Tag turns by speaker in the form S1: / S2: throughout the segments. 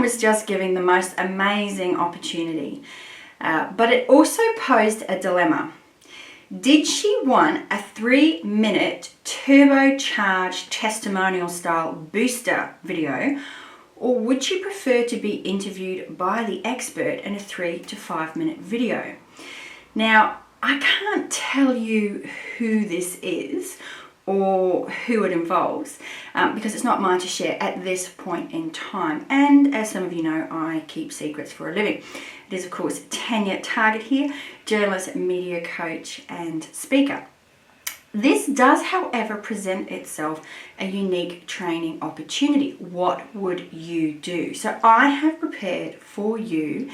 S1: was just given the most amazing opportunity, but it also posed a dilemma. Did she want a 3-minute turbocharged testimonial style booster video, or would she prefer to be interviewed by the expert in a 3 to 5 minute video? Now, I can't tell you who this is or who it involves because it's not mine to share at this point in time. And as some of you know, I keep secrets for a living. It is, of course, Tanya Target here, journalist, media coach, and speaker. This does, however, present itself a unique training opportunity. What would you do? So I have prepared for you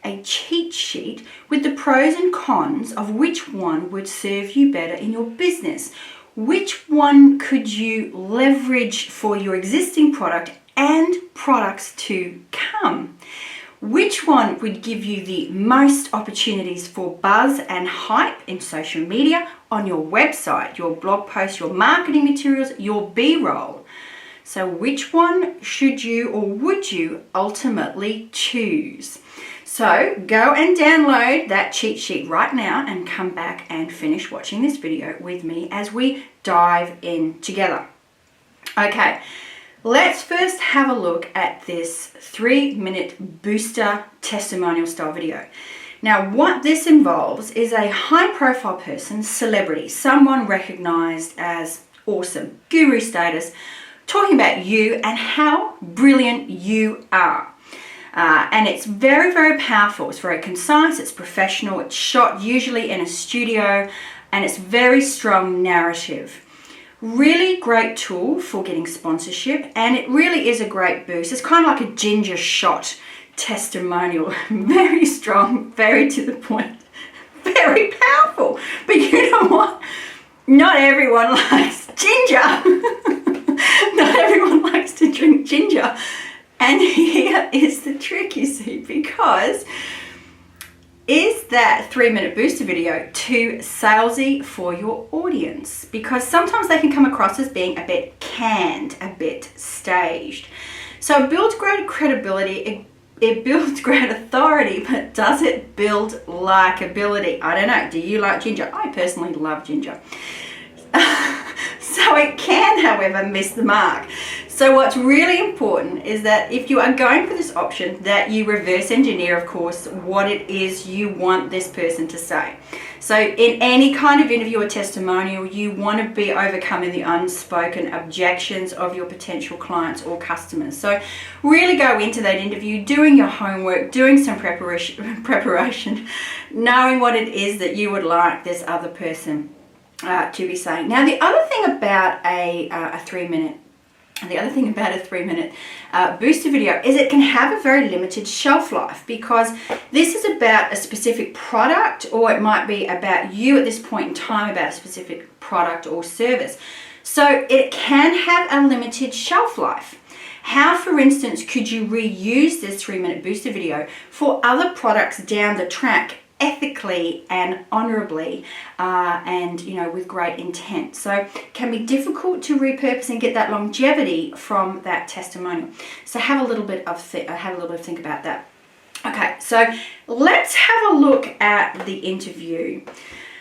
S1: a cheat sheet with the pros and cons of which one would serve you better in your business. Which one could you leverage for your existing product and products to come? Which one would give you the most opportunities for buzz and hype in social media, on your website, your blog posts, your marketing materials, your B-roll? So which one should you or would you ultimately choose? So go and download that cheat sheet right now and come back and finish watching this video with me as we dive in together. Okay. Let's first have a look at this 3-minute booster testimonial style video. Now, what this involves is a high profile person, celebrity, someone recognized as awesome, guru status, talking about you and how brilliant you are. And it's very, very powerful. It's very concise, it's professional, it's shot usually in a studio, and it's very strong narrative. Really great tool for getting sponsorship, and it really is a great boost. It's kind of like a ginger shot testimonial. Very strong, very to the point, very powerful. But you know what? Not everyone likes ginger. Not everyone likes to drink ginger. And here is the trick, you see, because is that 3-minute booster video too salesy for your audience? Because sometimes they can come across as being a bit canned, a bit staged. So it builds great credibility, it builds great authority, but does it build likability? I don't know. Do you like ginger? I personally love ginger. So it can, however, miss the mark. So what's really important is that if you are going for this option, that you reverse engineer, of course, what it is you want this person to say. So in any kind of interview or testimonial, you want to be overcoming the unspoken objections of your potential clients or customers. So really go into that interview, doing your homework, doing some preparation, knowing what it is that you would like this other person to be saying. Now, the other thing about a 3-minute booster video is it can have a very limited shelf life, because this is about a specific product, or it might be about you at this point in time, about a specific product or service. So it can have a limited shelf life. How, for instance, could you reuse this 3-minute booster video for other products down the track, ethically and honorably, and with great intent? So it can be difficult to repurpose and get that longevity from that testimonial. So have a little bit of think about that. Okay, so let's have a look at the interview.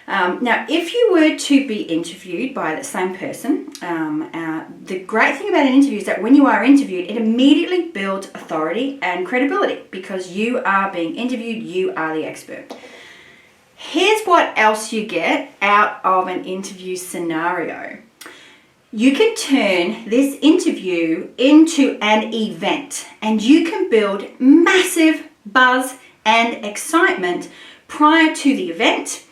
S1: Now, if you were to be interviewed by the same person, the great thing about an interview is that when you are interviewed, it immediately builds authority and credibility, because you are being interviewed, you are the expert. Here's what else you get out of an interview scenario. You can turn this interview into an event, and you can build massive buzz and excitement prior to the event,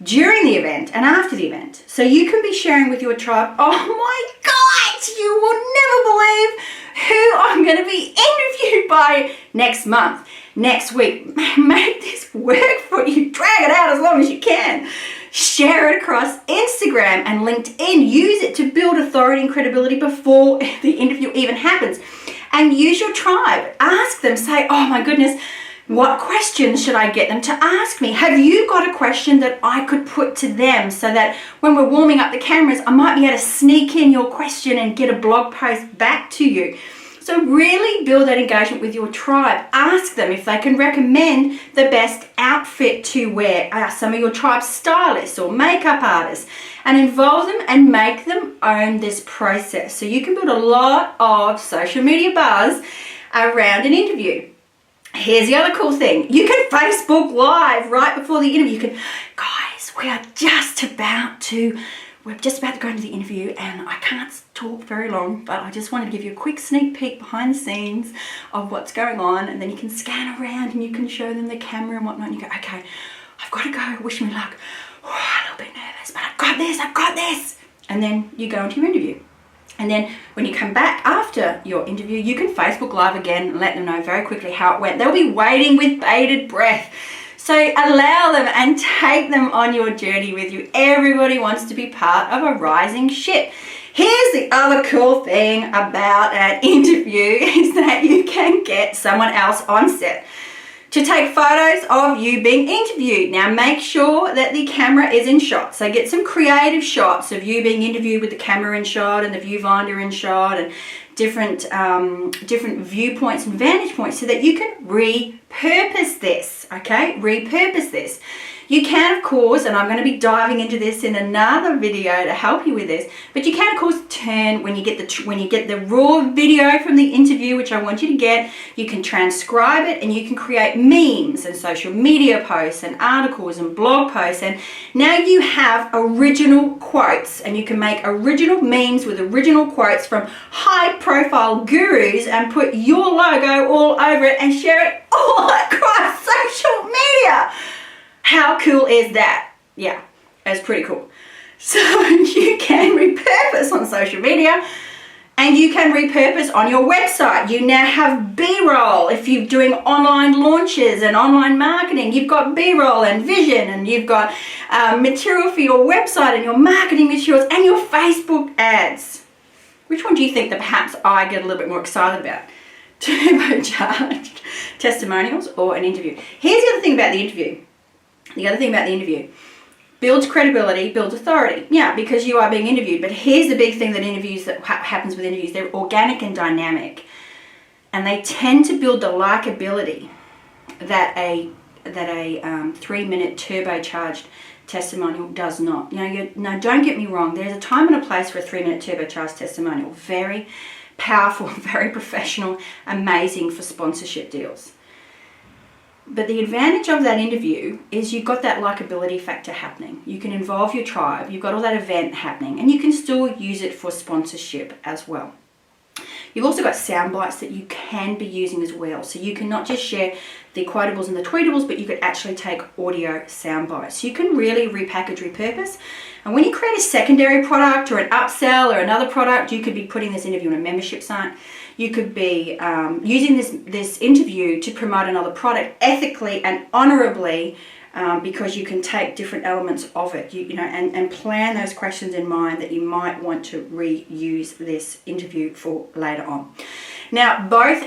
S1: during the event, and after the event. So you can be sharing with your tribe, oh my God, you will never believe who I'm going to be interviewed by next month, next week. Make this work for you. Drag it out as long as you can. Share it across Instagram and LinkedIn. Use it to build authority and credibility before the interview even happens. And use your tribe. Ask them, say, oh my goodness, what questions should I get them to ask me? Have you got a question that I could put to them, so that when we're warming up the cameras, I might be able to sneak in your question and get a blog post back to you? So really build that engagement with your tribe. Ask them if they can recommend the best outfit to wear. Ask some of your tribe's stylists or makeup artists and involve them and make them own this process. So you can build a lot of social media buzz around an interview. Here's the other cool thing. You can Facebook Live right before the interview. You can, guys, we're just about to go into the interview and I can't talk very long, but I just wanted to give you a quick sneak peek behind the scenes of what's going on, and then you can scan around and you can show them the camera and whatnot, and you go, okay, I've got to go, wish me luck. Oh, a little bit nervous, but I've got this. And then you go into your interview. And then when you come back after your interview, you can Facebook Live again and let them know very quickly how it went. They'll be waiting with bated breath. So allow them and take them on your journey with you. Everybody wants to be part of a rising ship. Here's the other cool thing about an interview is that you can get someone else on set to take photos of you being interviewed. Now make sure that the camera is in shot. So get some creative shots of you being interviewed with the camera in shot and the viewfinder in shot and different viewpoints and vantage points so that you can repurpose this, okay? Repurpose this. You can, of course, and I'm going to be diving into this in another video to help you with this, but you can, of course, turn when you get the raw video from the interview, which I want you to get, you can transcribe it and you can create memes and social media posts and articles and blog posts, and now you have original quotes and you can make original memes with original quotes from high-profile gurus and put your logo all over it and share it all across social media. How cool is that? Yeah, that's pretty cool. So you can repurpose on social media and you can repurpose on your website. You now have B-roll. If you're doing online launches and online marketing, you've got B-roll and vision, and you've got material for your website and your marketing materials and your Facebook ads. Which one do you think that perhaps I get a little bit more excited about? Turbocharged testimonials or an interview? Here's the other thing about the interview. Builds credibility, builds authority. Yeah, because you are being interviewed. But here's the big thing that happens with interviews. They're organic and dynamic. And they tend to build the likability that a 3-minute turbocharged testimonial does not. No, don't get me wrong. There's a time and a place for a 3-minute turbocharged testimonial. Very powerful, very professional, amazing for sponsorship deals. But the advantage of that interview is you've got that likability factor happening. You can involve your tribe, you've got all that event happening, and you can still use it for sponsorship as well. You've also got sound bites that you can be using as well. So you can not just share the quotables and the tweetables, but you could actually take audio sound bites. So you can really repackage, repurpose. And when you create a secondary product or an upsell or another product, you could be putting this interview on a membership site. You could be using this interview to promote another product ethically and honorably, because you can take different elements of it, and plan those questions in mind that you might want to reuse this interview for later on. Now, both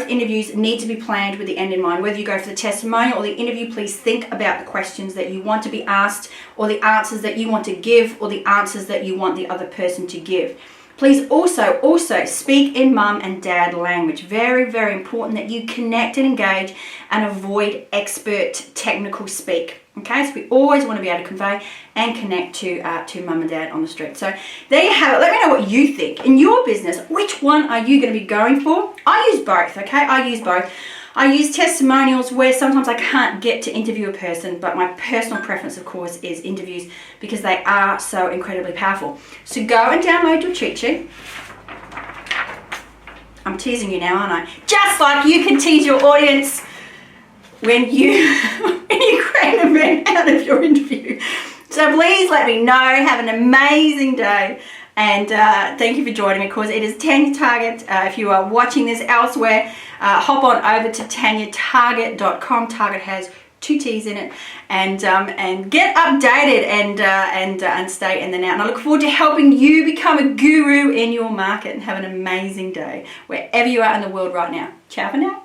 S1: interviews need to be planned with the end in mind. Whether you go for the testimonial or the interview, please think about the questions that you want to be asked, or the answers that you want to give, or the answers that you want the other person to give. Please also speak in mum and dad language. Very, very important that you connect and engage and avoid expert technical speak. Okay, so we always want to be able to convey and connect to mum and dad on the street. So there you have it. Let me know what you think. In your business, which one are you going to be going for? I use both, okay? I use both. I use testimonials where sometimes I can't get to interview a person, but my personal preference, of course, is interviews because they are so incredibly powerful. So go and download your cheat sheet. I'm teasing you now, aren't I? Just like you can tease your audience when you create an event out of your interview. So please let me know. Have an amazing day. And thank you for joining me, because it is Tanya Target. If you are watching this elsewhere, hop on over to tanyatarget.com. Target has 2 T's in it, and get updated and stay in the now. And I look forward to helping you become a guru in your market, and have an amazing day wherever you are in the world right now. Ciao for now.